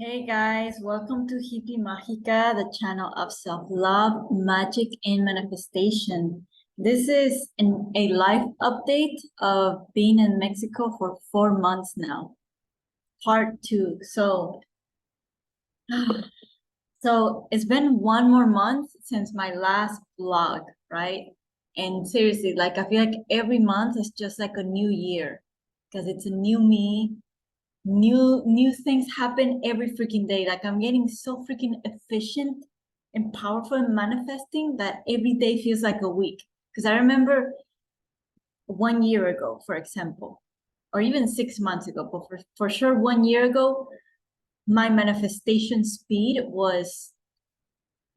Hey guys, welcome to Hippie Mágica, the channel of self-love, magic, and manifestation. This is a life update of being in Mexico for 4 months now, part two. So it's been one more month since my last vlog, right? And seriously, like I feel like every month is just like a new year because it's a new me, new things happen every freaking day. Like I'm getting so freaking efficient and powerful in manifesting that every day feels like a week. Because I remember 1 year ago, for example, or even 6 months ago, but for sure 1 year ago, my manifestation speed was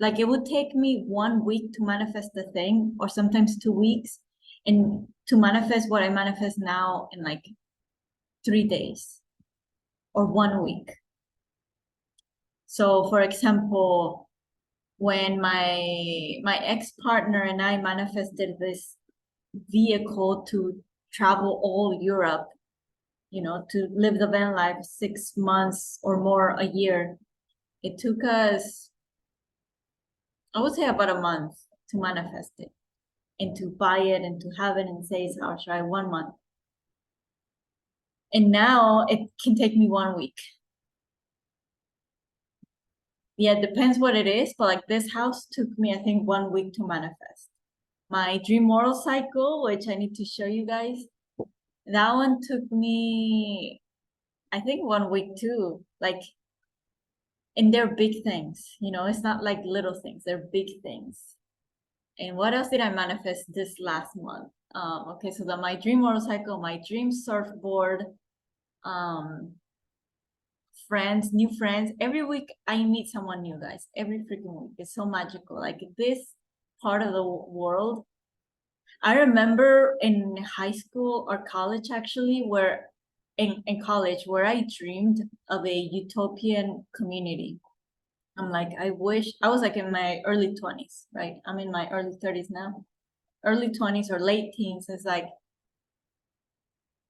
like it would take me 1 week to manifest the thing, or sometimes 2 weeks, and to manifest what I manifest now in like 3 days or 1 week. So for example, when my ex-partner and I manifested this vehicle to travel all Europe, to live the van life 6 months or more a year, it took us, I would say, about a month to manifest it and to buy it and to have it and say it's ours, right? 1 month. And now it can take me 1 week. Yeah, it depends what it is, but like this house took me, I think, 1 week to manifest. My dream motorcycle, which I need to show you guys, that one took me, I think, 1 week too. Like, and they're big things, it's not like little things, they're big things. And what else did I manifest this last month? Okay, so my dream motorcycle, my dream surfboard, friends, new friends. Every week I meet someone new, guys. Every freaking week. It's so magical. Like this part of the world. I remember in high school or college, actually, where in college, where I dreamed of a utopian community. I'm like, I wish I was like in my early 20s, right? I'm in my early 30s now. Early 20s or late teens. It's like,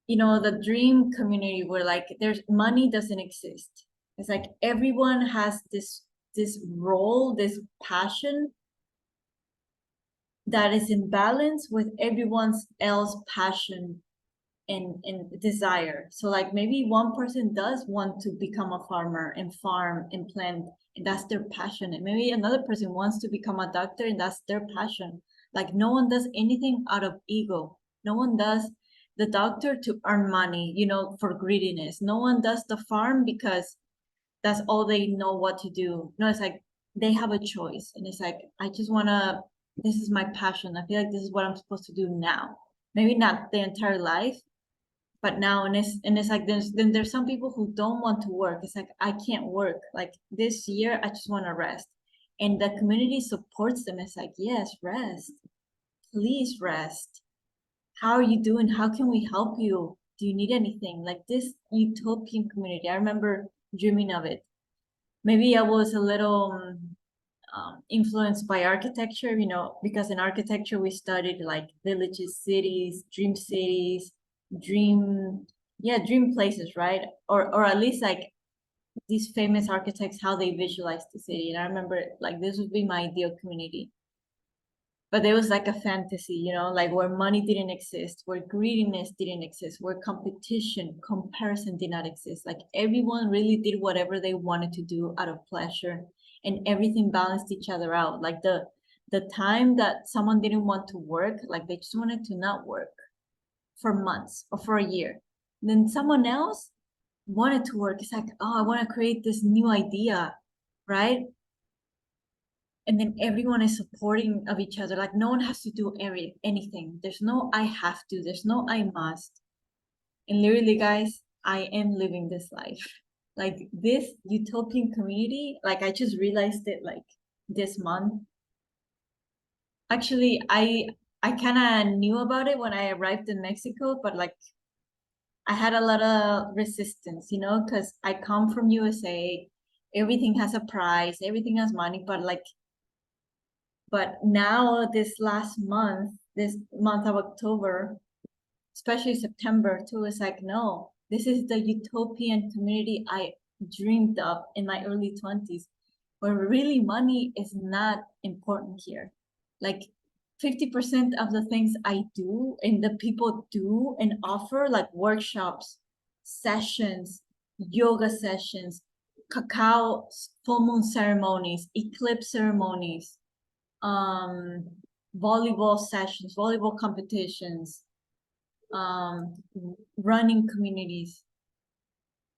the dream community where like there's money doesn't exist. It's like everyone has this role, this passion that is in balance with everyone's else passion and desire. So like maybe one person does want to become a farmer and farm and plant, and that's their passion. And maybe another person wants to become a doctor and that's their passion. Like no one does anything out of ego. No one does the doctor to earn money, for greediness. No one does the farm because that's all they know what to do. No, it's like they have a choice. And it's like, I just wanna, this is my passion. I feel like this is what I'm supposed to do now. Maybe not the entire life, but now, and it's like there's some people who don't want to work. It's like I can't work. Like this year, I just want to rest, and the community supports them. It's like, yes, rest, please rest. How are you doing? How can we help you? Do you need anything? Like this utopian community, I remember dreaming of it. Maybe I was a little influenced by architecture, because in architecture we studied like villages, cities, dream, yeah, dream places, right? Or at least like these famous architects, how they visualize the city. And I remember like this would be my ideal community. But there was like a fantasy, like where money didn't exist, where greediness didn't exist, where comparison did not exist. Like everyone really did whatever they wanted to do out of pleasure, and everything balanced each other out. Like the time that someone didn't want to work, like they just wanted to not work for months or for a year. And then someone else wanted to work. It's like, oh, I want to create this new idea, right? And then everyone is supporting of each other. Like no one has to do anything. There's no I have to, there's no I must. And literally, guys, I am living this life. Like this utopian community, like I just realized it like this month. Actually, I kind of knew about it when I arrived in Mexico, but like I had a lot of resistance, because I come from USA. Everything has a price, everything has money, but now this month of October, especially September too, is like, no, this is the utopian community I dreamed of in my early 20s, where really money is not important here. Like 50% of the things I do and the people do and offer, like workshops, sessions, yoga sessions, cacao, full moon ceremonies, eclipse ceremonies, um, volleyball sessions, volleyball competitions, um, running communities,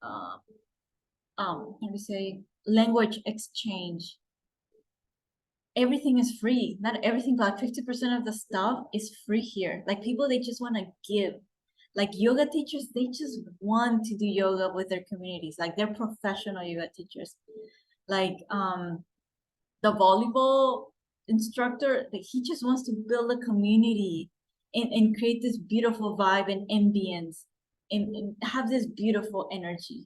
um, how do you say, language exchange. Everything is free. Not everything, but 50% of the stuff is free here. Like people, they just want to give. Like yoga teachers, they just want to do yoga with their communities. Like they're professional yoga teachers. Like the volleyball instructor, like, he just wants to build a community and create this beautiful vibe and ambience and have this beautiful energy.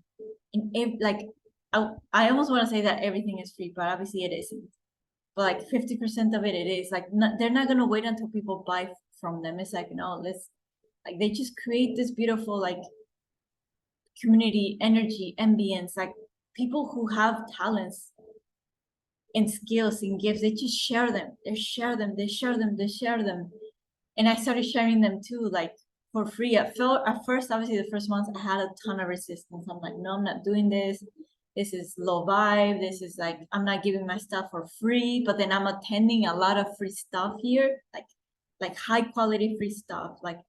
And like I almost want to say that everything is free, but obviously it isn't. But like 50% of it is like they're not gonna wait until people buy from them. It's like, no, let's, like, they just create this beautiful like community energy ambience. Like people who have talents and skills and gifts, they just share them. They share them. And I started sharing them too, like for free. At first, obviously the first months I had a ton of resistance. I'm like, no, I'm not doing this. This is low vibe. This is like, I'm not giving my stuff for free. But then I'm attending a lot of free stuff here, like high quality free stuff, like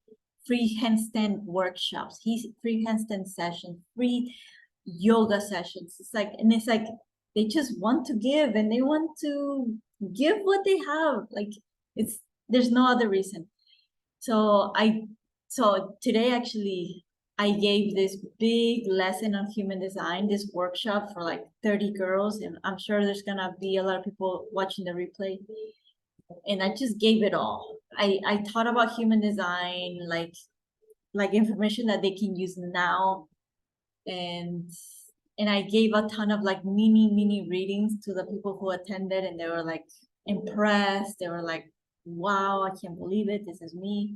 free handstand workshops, free handstand sessions, free yoga sessions. It's like, and it's like they just want to give and they want to give what they have. Like it's, there's no other reason. So today actually I gave this big lesson on human design, this workshop for like 30 girls, and I'm sure there's gonna be a lot of people watching the replay. And I just gave it all. I taught about human design, like information that they can use now, and I gave a ton of like mini readings to the people who attended, and they were like impressed. They were like, wow, I can't believe it, this is me.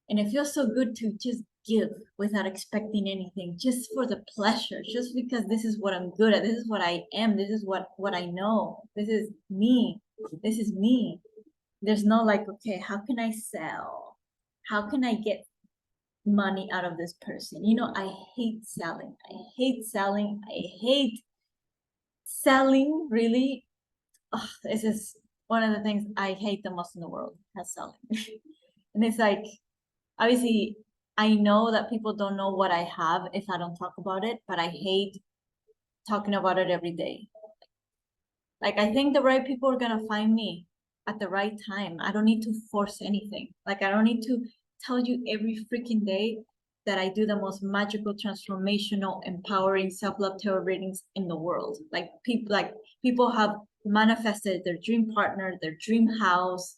And it feels so good to just give without expecting anything, just for the pleasure, just because this is what I'm good at, this is what I am, this is what I know, this is me, this is me. There's no like, okay, how can I sell, how can I get money out of this person? You know, I hate selling. I hate selling, really. Oh, this is one of the things I hate the most in the world, has selling. And it's like, obviously, I know that people don't know what I have if I don't talk about it, but I hate talking about it every day. Like, I think the right people are gonna find me at the right time. I don't need to force anything. Like, I don't need to tell you every freaking day that I do the most magical, transformational, empowering self-love tarot readings in the world. Like people have manifested their dream partner, their dream house,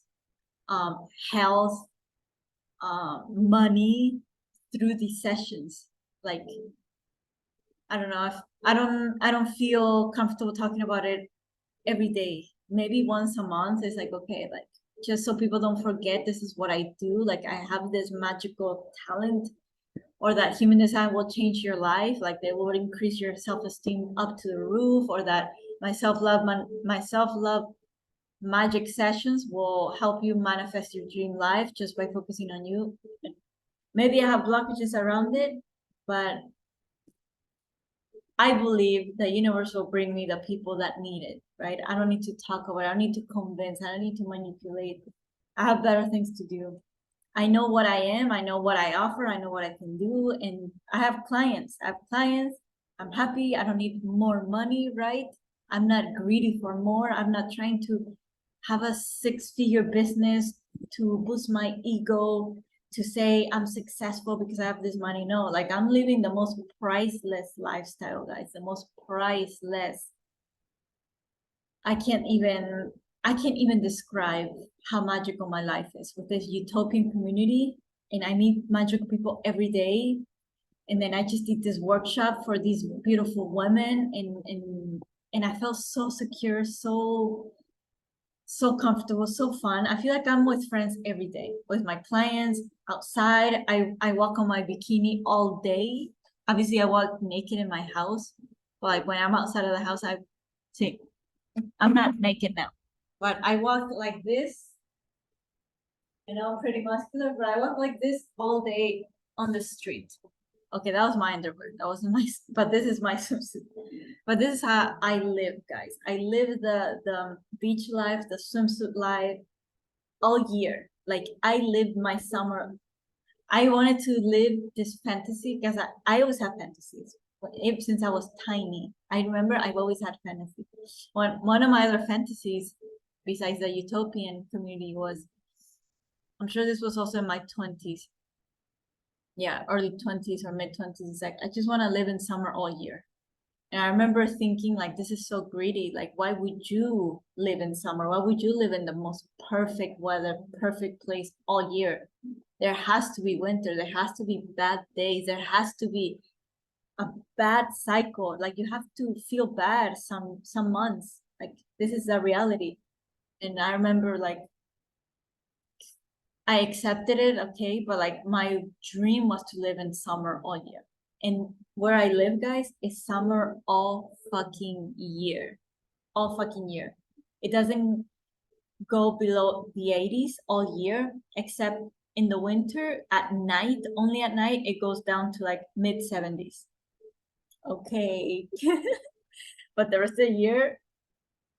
health, money through these sessions. Like, I don't know if I don't feel comfortable talking about it every day. Maybe once a month is like, okay, like just so people don't forget this is what I do. Like I have this magical talent, or that human design will change your life. Like they will increase your self-esteem up to the roof, or that my self-love magic sessions will help you manifest your dream life just by focusing on you. Maybe I have blockages around it, but I believe the universe will bring me the people that need it, right? I don't need to talk about it. I don't need to convince. I don't need to manipulate. I have better things to do. I know what I am. I know what I offer. I know what I can do. And I have clients. I'm happy. I don't need more money, right? I'm not greedy for more. I'm not trying to have a six-figure business to boost my ego, to say I'm successful because I have this money. No, like I'm living the most priceless lifestyle, guys, the most priceless. I can't even describe how magical my life is with this utopian community. And I meet magical people every day. And then I just did this workshop for these beautiful women, and I felt so secure, so comfortable, so fun. I feel like I'm with friends every day, with my clients, outside. I walk on my bikini all day. Obviously, I walk naked in my house. Like when I'm outside of the house, I see, I'm not naked now, but I walk like this, pretty muscular, but I walk like this all day on the street. Okay, that was my underwear. That wasn't my, but this is my swimsuit. But this is how I live, guys. I live the beach life, the swimsuit life all year. Like I lived my summer. I wanted to live this fantasy because I always have fantasies. Since I was tiny, I remember I've always had fantasies. One of my other fantasies, besides the utopian community, was, I'm sure this was also in my 20s. Yeah, early 20s or mid 20s. It's like I just want to live in summer all year. And I remember thinking, like, this is so greedy. Like, why would you live in summer? Why would you live in the most perfect weather, perfect place all year? There has to be winter. There has to be bad days. There has to be a bad cycle. Like, you have to feel bad some months. Like, this is the reality. And I remember, like, I accepted it, okay, but like my dream was to live in summer all year. And where I live, guys, is summer all fucking year. All fucking year. It doesn't go below the 80s all year, except in the winter at night, only at night, it goes down to like mid 70s. Okay. But the rest of the year,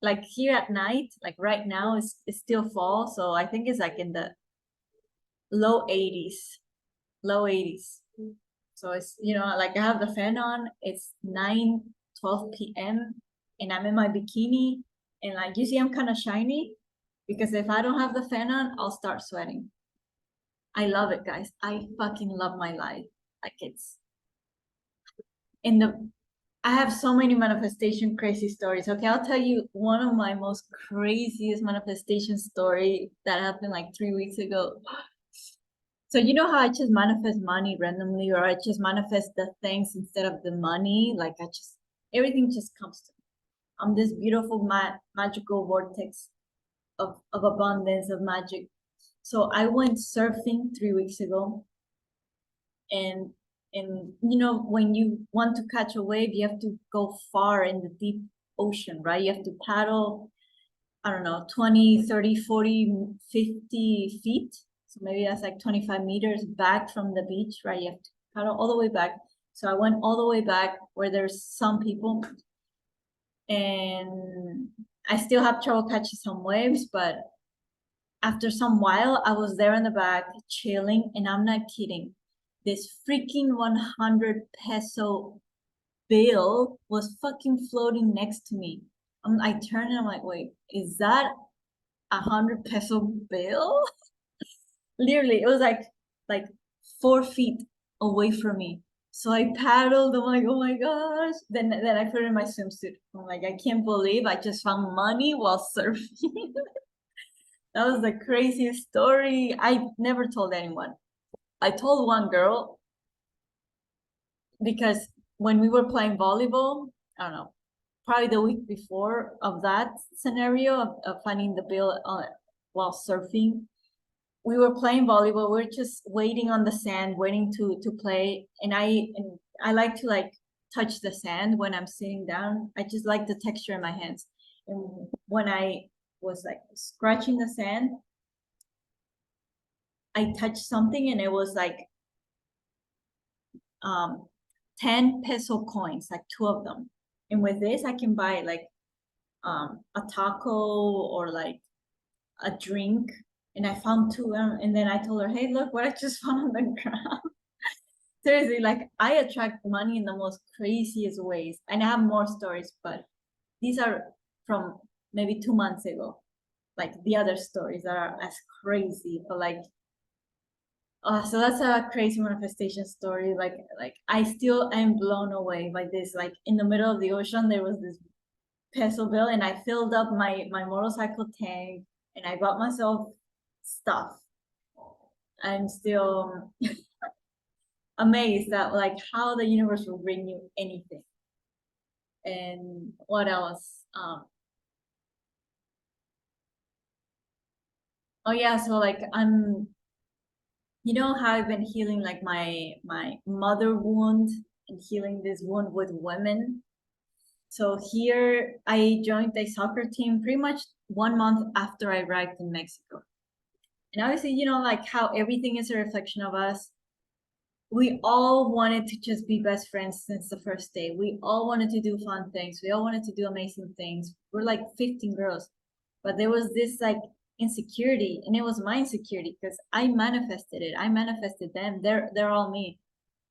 like here at night, like right now, it's still fall. So I think it's like in the low 80s. Low 80s. So it's, like I have the fan on, it's 9:12 p.m. and I'm in my bikini and like you see I'm kind of shiny because if I don't have the fan on, I'll start sweating. I love it, guys. I fucking love my life. Like it's in the I have so many manifestation crazy stories. Okay, I'll tell you one of my most craziest manifestation story that happened like 3 weeks ago. So you know how I just manifest money randomly, or I just manifest the things instead of the money? Like everything just comes to me. I'm this beautiful magical vortex of abundance, of magic. So I went surfing 3 weeks ago, and when you want to catch a wave, you have to go far in the deep ocean, right? You have to paddle, I don't know, 20, 30, 40, 50 feet. So maybe that's like 25 meters back from the beach, right? You have to paddle all the way back. So I went all the way back where there's some people, and I still have trouble catching some waves, but after some while, I was there in the back chilling, and I'm not kidding. This freaking 100 peso bill was fucking floating next to me. I turned and I'm like, wait, is that 100 peso bill? Literally, it was like 4 feet away from me. So I paddled. I'm like, oh my gosh. Then I put it in my swimsuit. I'm like, I can't believe I just found money while surfing. That was the craziest story. I never told anyone. I told one girl because when we were playing volleyball, I don't know, probably the week before of that scenario of finding the bill while surfing, we were playing volleyball. We are just waiting on the sand, waiting to play. And I like to like touch the sand when I'm sitting down. I just like the texture in my hands. And when I was like scratching the sand, I touched something and it was like 10 peso coins, like two of them. And with this, I can buy like a taco or like a drink. And I found two, and then I told her, hey, look what I just found on the ground. Seriously, like I attract money in the most craziest ways. And I have more stories, but these are from maybe 2 months ago. Like the other stories that are as crazy, but like so that's a crazy manifestation story. Like I still am blown away by this. Like in the middle of the ocean, there was this peso bill, and I filled up my motorcycle tank, and I bought myself stuff. I'm still amazed at like how the universe will bring you anything. And what else? Oh yeah, so like how I've been healing like my mother wound and healing this wound with women. So here I joined a soccer team pretty much 1 month after I arrived in Mexico. And obviously, like how everything is a reflection of us. We all wanted to just be best friends since the first day. We all wanted to do fun things. We all wanted to do amazing things. We're like 15 girls. But there was this like insecurity, and it was my insecurity because I manifested it. I manifested them. They're all me.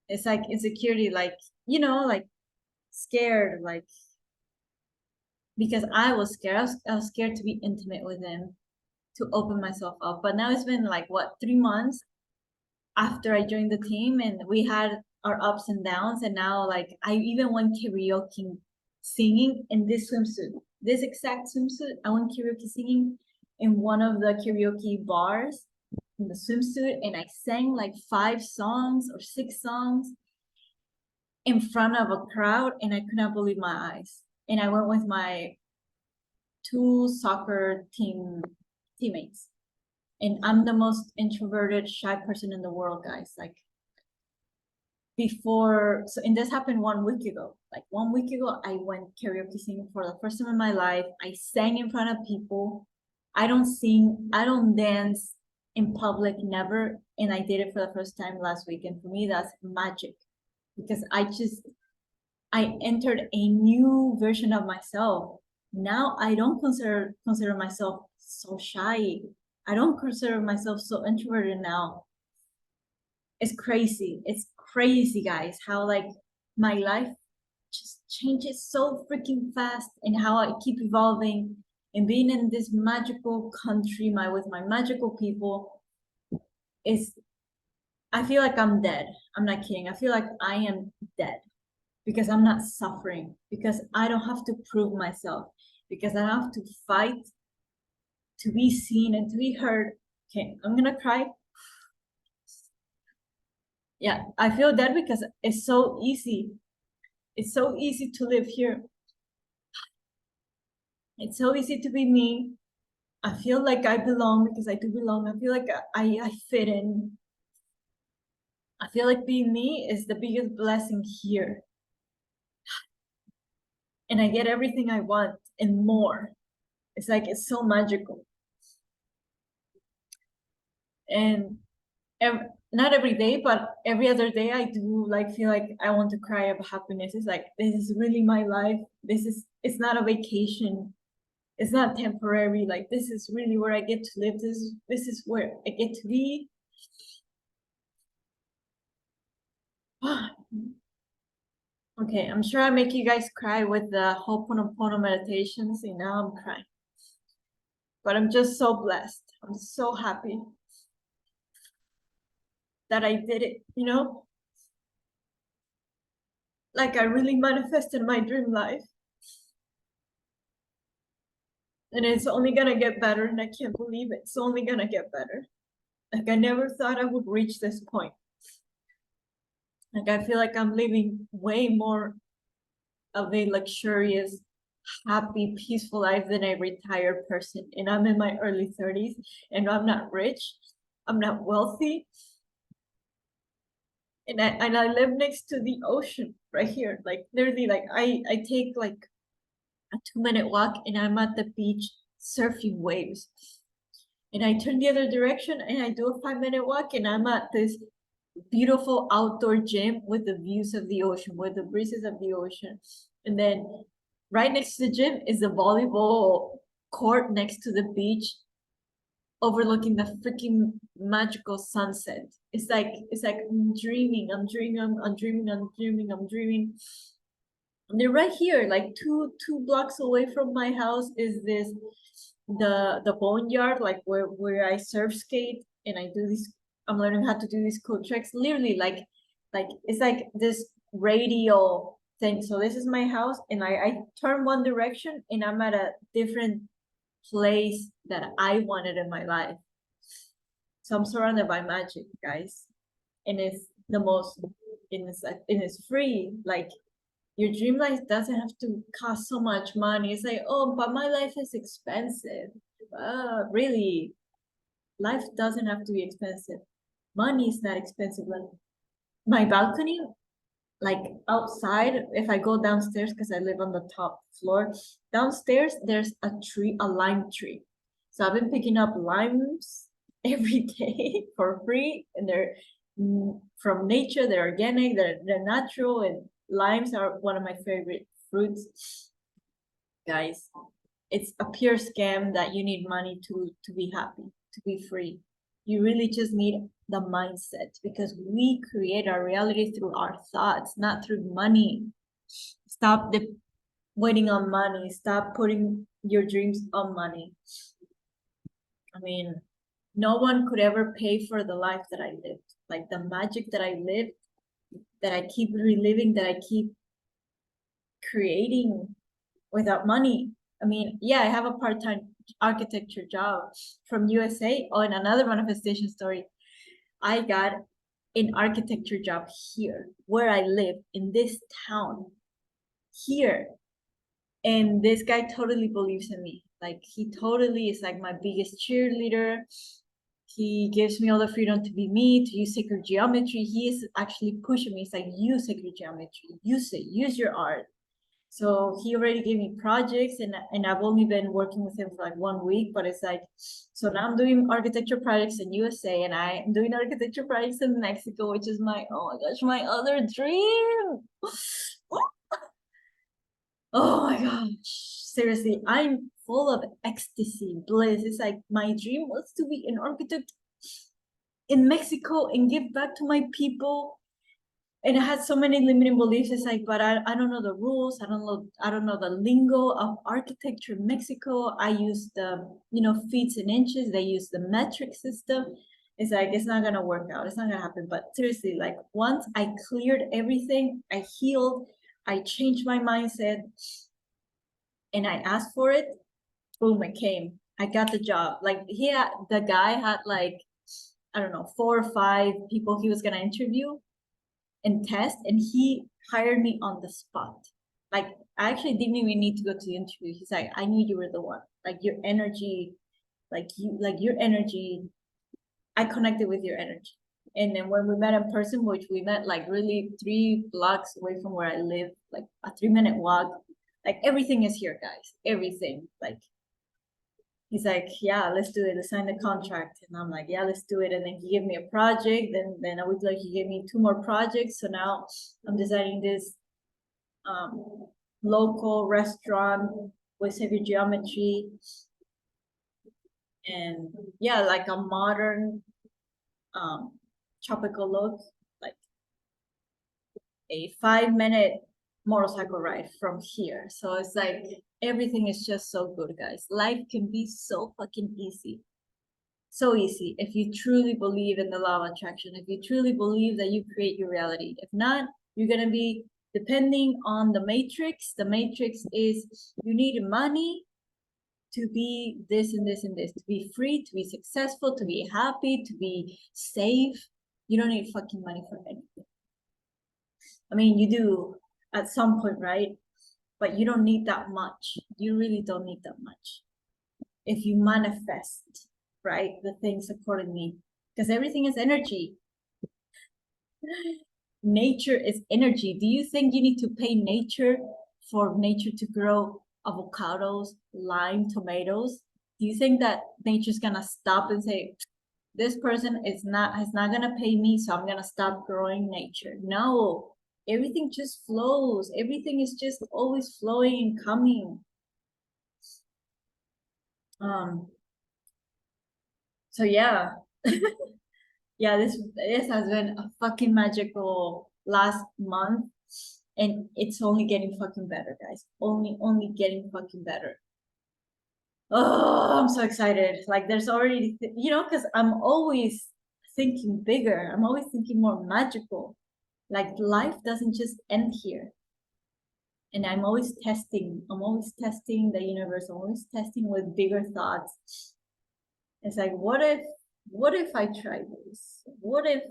It's like insecurity, like, like scared, like because I was scared. I was scared to be intimate with them, to open myself up. But now it's been like what, 3 months after I joined the team, and we had our ups and downs. And now, like, I even went karaoke singing in this swimsuit, this exact swimsuit. I went karaoke singing in one of the karaoke bars in the swimsuit, and I sang like 5 songs or 6 songs in front of a crowd, and I could not believe my eyes. And I went with my 2 soccer teammates, and I'm the most introverted, shy person in the world, guys. Like, before, so, and this happened 1 week ago. Like 1 week ago, I went karaoke singing for the first time in my life. I sang in front of people. I don't sing, I don't dance in public, never. And I did it for the first time last week. And for me, that's magic, because I entered a new version of myself. Now I don't consider myself so shy. I don't consider myself so introverted now. It's crazy. It's crazy, guys, how like my life just changes so freaking fast, and how I keep evolving and being in this magical country, with my magical people. Is I feel like I'm dead. I'm not kidding. I feel like I am dead, because I'm not suffering, because I don't have to prove myself, because I don't have to fight to be seen and to be heard. Okay, I'm gonna cry. Yeah, I feel that because it's so easy. It's so easy to live here. It's so easy to be me. I feel like I belong, because I do belong. I feel like I fit in. I feel like being me is the biggest blessing here. And I get everything I want and more. It's like, it's so magical. And not every day, but every other day, I do like feel like I want to cry of happiness. It's like, this is really my life. It's not a vacation. It's not temporary. Like, this is really where I get to live. This is where I get to be. Okay, I'm sure I make you guys cry with the Ho'oponopono meditations, and now I'm crying. But I'm just so blessed. I'm so happy that I did it, Like, I really manifested my dream life. And it's only gonna get better, and I can't believe it. It's only gonna get better. Like, I never thought I would reach this point. Like, I feel like I'm living way more of a luxurious, happy, peaceful life than a retired person. And I'm in my early 30s, and I'm not rich. I'm not wealthy. And I live next to the ocean right here. Like, literally, like I take like a 2-minute walk, and I'm at the beach surfing waves. And I turn the other direction, and I do a 5-minute walk, and I'm at this beautiful outdoor gym with the views of the ocean, with the breezes of the ocean. And then right next to the gym is the volleyball court next to the beach, overlooking the freaking magical sunset. It's like I'm dreaming, I'm dreaming, I'm dreaming, I'm dreaming, I'm dreaming. And they're right here, like two blocks away from my house is the boneyard, like where I surf skate, and I do this. I'm learning how to do these cool tricks. Literally, like it's like this radial thing. So this is my house, and I turn one direction, and I'm at a different place that I wanted in my life. So I'm surrounded by magic, guys, and it's the most, and it's free. Like, your dream life doesn't have to cost so much money. It's like, oh, but my life is expensive. Really, life doesn't have to be expensive. Money is not expensive. Like, my balcony, like outside, if I go downstairs, because I live on the top floor, downstairs there's a lime tree. So I've been picking up limes every day for free, and they're from nature, they're organic, they're natural, and limes are one of my favorite fruits. Guys, it's a pure scam that you need money to be happy, to be free. You really just need the mindset, because we create our reality through our thoughts, not through money. Stop waiting on money. Stop putting your dreams on money. I mean, no one could ever pay for the life that I lived. Like the magic that I lived, that I keep reliving, that I keep creating without money. I mean, yeah, I have a part-time architecture job from USA. Oh, and another manifestation story. I got an architecture job here, where I live, in this town, here. And this guy totally believes in me. Like, he totally is like my biggest cheerleader. He gives me all the freedom to be me, to use sacred geometry. He is actually pushing me. It's like, use sacred geometry, use it, use your art. So he already gave me projects, and I've only been working with him for like 1 week, but it's like, so now I'm doing architecture projects in USA, and I'm doing architecture projects in Mexico, which is my, oh my gosh, my other dream. Oh my gosh, seriously, I'm full of ecstasy, bliss. It's like my dream was to be an architect in Mexico and give back to my people. And I had so many limiting beliefs. It's like, but I don't know the rules. I don't know the lingo of architecture in Mexico. I use the, feet and inches. They use the metric system. It's like, it's not gonna work out. It's not gonna happen. But seriously, like, once I cleared everything, I healed, I changed my mindset, and I asked for it, boom, it came. I got the job. Like, the guy had like, I don't know, 4 or 5 people he was gonna interview and test, and he hired me on the spot. Like, I actually didn't even need to go to the interview. He's like, I knew you were the one. Like, your energy, your energy, I connected with your energy. And then when we met in person, which we met like really 3 blocks away from where I live, like a 3-minute walk, like everything is here, guys. Everything. Like, he's like, yeah, let's do it. Let's sign the contract. And I'm like, yeah, let's do it. And then he gave me a project. Then a week later, he gave me 2 more projects. So now I'm designing this local restaurant with sacred geometry. And yeah, like a modern tropical look, like a 5-minute motorcycle ride from here. So it's like, everything is just so good, guys. Life can be so fucking easy. So easy if you truly believe in the law of attraction, if you truly believe that you create your reality. If not, you're going to be depending on the matrix. The matrix is, you need money to be this and this and this, to be free, to be successful, to be happy, to be safe. You don't need fucking money for anything. I mean, you do at some point, right? But you don't need that much. You really don't need that much. If you manifest, right, the things accordingly, because everything is energy. Nature is energy. Do you think you need to pay nature for nature to grow avocados, lime, tomatoes? Do you think that nature's gonna stop and say, this person is not gonna pay me, so I'm gonna stop growing nature? No, everything just flows. Everything is just always flowing and coming. So yeah. Yeah, this has been a fucking magical last month, and it's only getting fucking better, guys. Only getting fucking better. Oh, I'm so excited. Like, there's already, because I'm always thinking bigger. I'm always thinking more magical. Like, life doesn't just end here. And I'm always testing. I'm always testing the universe. I'm always testing with bigger thoughts. It's like, what if I try this? What if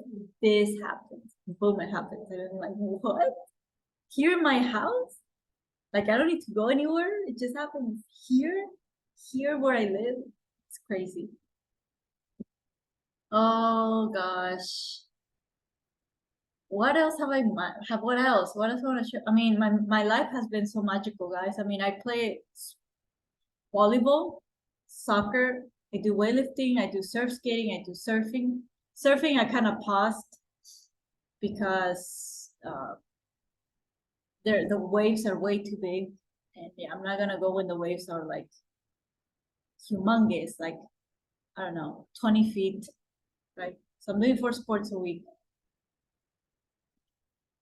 this happens? Boom, it happens. And I'm like, what? Here in my house? Like, I don't need to go anywhere. It just happens here where I live. It's crazy. Oh gosh. what else have I have? What else? What else I want to share? I mean, my life has been so magical, guys. I mean, I play volleyball, soccer. I do weightlifting. I do surf skating. I do surfing. Surfing, I kind of paused because the waves are way too big, and yeah, I'm not gonna go when the waves are like humongous, like I don't know, 20 feet, right? So I'm doing 4 sports a week.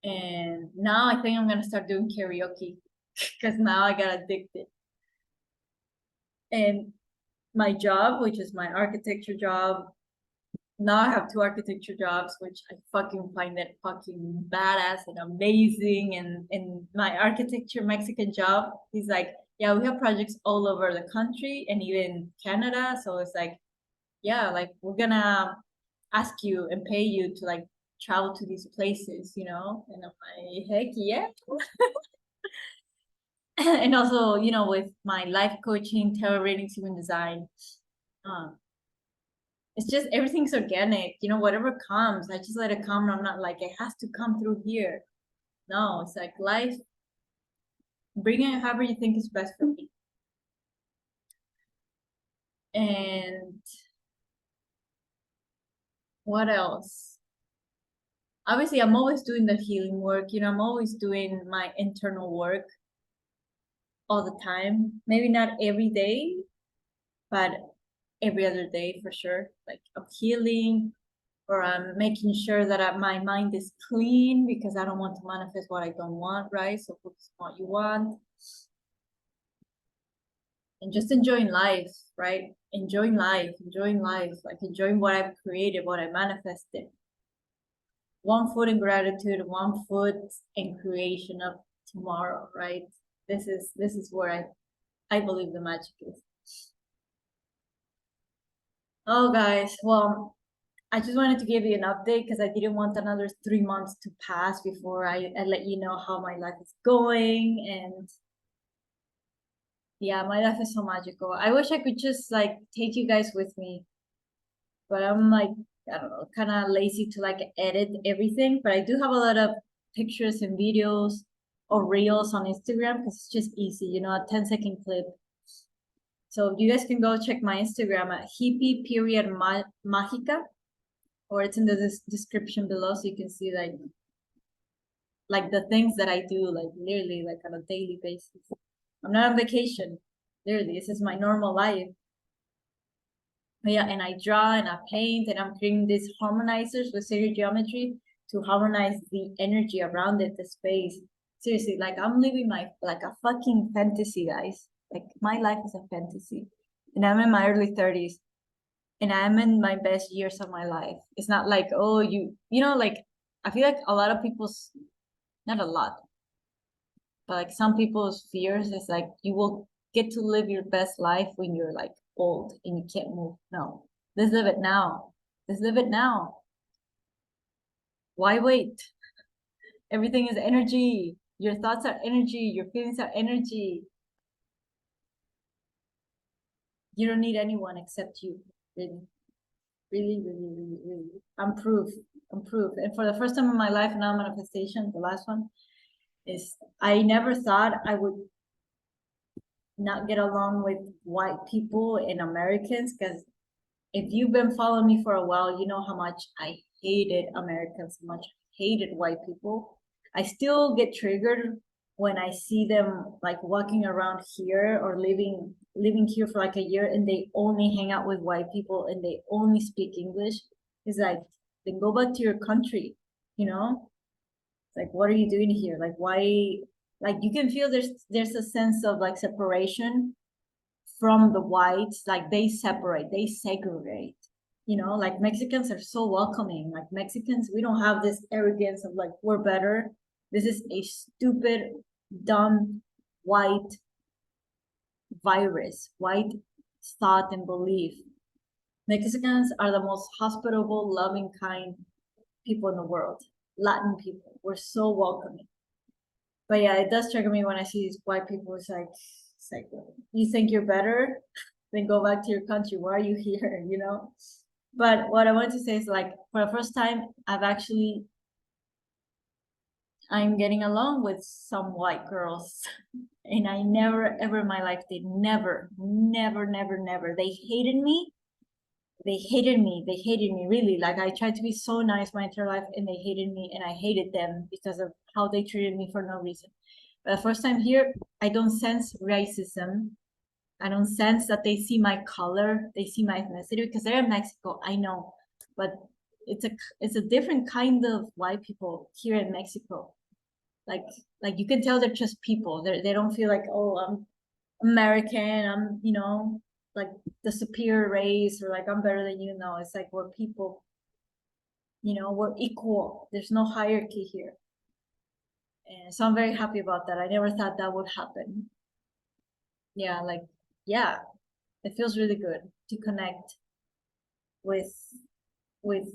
And now I think I'm gonna start doing karaoke because now I got addicted. And my job, which is my architecture job, now I have 2 architecture jobs, which I fucking find it fucking badass and amazing. And my architecture Mexican job, he's like, yeah, we have projects all over the country and even Canada. So it's like, yeah, like we're gonna ask you and pay you to like travel to these places, you know? And I'm like, heck yeah. And also, you know, with my life coaching, tarot readings, human design, uh, it's just everything's organic, you know, whatever comes, I just let it come. I'm not like it has to come through here. No, it's like life, bring it however you think is best for me. And what else? Obviously, I'm always doing the healing work, you know, I'm always doing my internal work all the time. Maybe not every day, but every other day for sure. Like I'm healing, or I'm making sure that my mind is clean because I don't want to manifest what I don't want, right? So focus on what you want and just enjoying life, right? Enjoying life, like enjoying what I've created, what I manifested. One foot in gratitude, one foot in creation of tomorrow, right? This is where I believe the magic is. Oh, guys, well, I just wanted to give you an update because I didn't want another 3 months to pass before I let you know how my life is going. And yeah, my life is so magical. I wish I could just like take you guys with me, but I'm like, I don't know, kind of lazy to like edit everything. But I do have a lot of pictures and videos or reels on Instagram because it's just easy, you know, a 10-second clip. So you guys can go check my Instagram at hippie period magica, or it's in the description below so you can see like the things that I do, like literally like on a daily basis. I'm not on vacation. Literally, this is my normal life. But yeah, and I draw and I paint and I'm creating these harmonizers with stereo geometry to harmonize the energy around it, the space. Seriously, like I'm living my like a fucking fantasy, guys. Like my life is a fantasy. And I'm in my early 30s and I'm in my best years of my life. It's not like, oh, you know, like I feel like a lot of people's, not a lot, but like some people's fears is like you will get to live your best life when you're like old and you can't move. No, let's live it now. Let's live it now. Why wait? Everything is energy. Your thoughts are energy. Your feelings are energy. You don't need anyone except you. Really, really, really, really, really. I'm proof. I'm proof. And for the first time in my life, now manifestation, the last one, is I never thought I would not get along with white people and Americans because if you've been following me for a while, you know how much I hated Americans, how much I hated white people. I still get triggered when I see them like walking around here or living here for like a year and they only hang out with white people and they only speak English. It's like, then go back to your country, you know? It's like, what are you doing here? Like, why? Like, you can feel there's a sense of like separation from the whites, like they separate, they segregate. You know, like Mexicans are so welcoming. Like Mexicans, we don't have this arrogance of like we're better. This is a stupid, dumb, white virus, white thought and belief. Mexicans are the most hospitable, loving, kind people in the world. Latin people, we're so welcoming. But yeah, it does trigger me when I see these white people. It's like, you think you're better? Then go back to your country. Why are you here? You know. But what I want to say is like, for the first time, I've actually I'm getting along with some white girls. And I never, ever in my life did. Never, never, never, never. They hated me. They hated me. They hated me, really. Like, I tried to be so nice my entire life, and they hated me, and I hated them because of how they treated me for no reason. But the first time here, I don't sense racism. I don't sense that they see my color, they see my ethnicity, because they're in Mexico, I know. But it's a different kind of white people here in Mexico. Like you can tell they're just people. They don't feel like, oh, I'm American, I'm, like the superior race, or like I'm better than you. No, it's like we're people, we're equal. There's no hierarchy here. And so I'm very happy about that. I never thought that would happen. Yeah, yeah, it feels really good to connect with with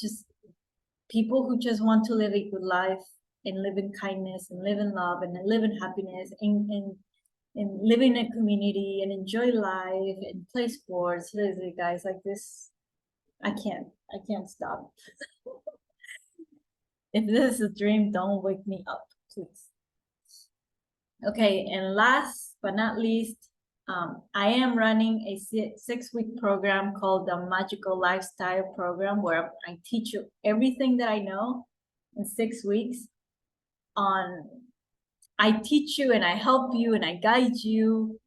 just people who just want to live a good life, and live in kindness, and live in love, and live in happiness, and live in a community, and enjoy life, and play sports. Seriously, guys, like this, I can't stop. If this is a dream, don't wake me up, please. Okay, and last but not least, I am running a 6-week program called the Magical Lifestyle Program, where I teach you everything that I know in 6 weeks. I teach you, and I help you, and I guide you,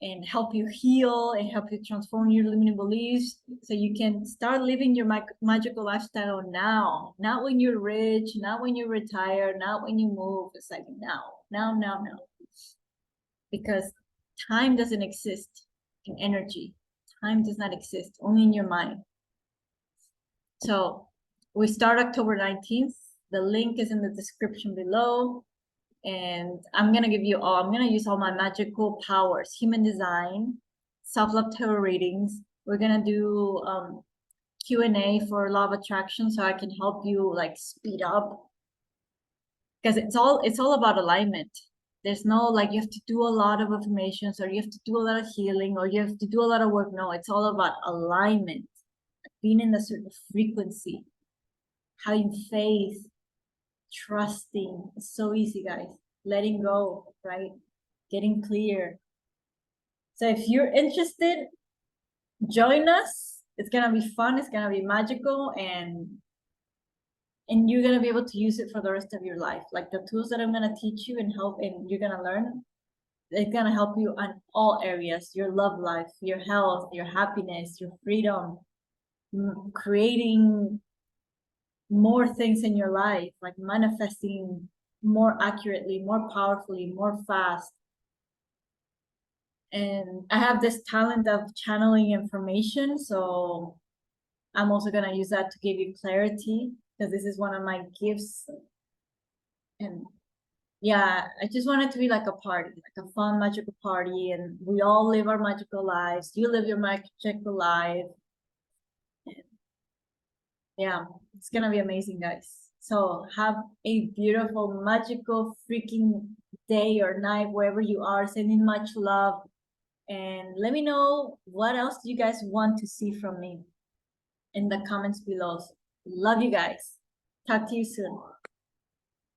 and help you heal, and help you transform your limiting beliefs, so you can start living your magical lifestyle now. Not when you're rich, not when you're retired, not when you move. It's like now. Because time doesn't exist in energy. Time does not exist, only in your mind. So we start October 19th. The link is in the description below. And I'm going to use all my magical powers: human design, self-love tarot readings. We're going to do Q&A for law of attraction, so I can help you like speed up, because it's all about alignment. There's no like you have to do a lot of affirmations, or you have to do a lot of healing, or you have to do a lot of work. No, it's all about alignment, being in a certain frequency, having faith, trusting. It's so easy, guys. Letting go, right? Getting clear. So if you're interested, join us. It's gonna be fun, it's gonna be magical, and you're gonna be able to use it for the rest of your life. Like the tools that I'm gonna teach you and help, and you're gonna learn, it's gonna help you on all areas: your love life, your health, your happiness, your freedom, creating more things in your life, like manifesting more accurately, more powerfully, more fast. And I have this talent of channeling information, so I'm also gonna use that to give you clarity, because this is one of my gifts. And yeah, I just want it to be like a party, like a fun magical party, and we all live our magical lives. You live your magical life. And yeah, it's gonna be amazing, guys. So have a beautiful, magical, freaking day or night wherever you are. Sending much love, and let me know what else you guys want to see from me in the comments below. Love you guys. Talk to you soon.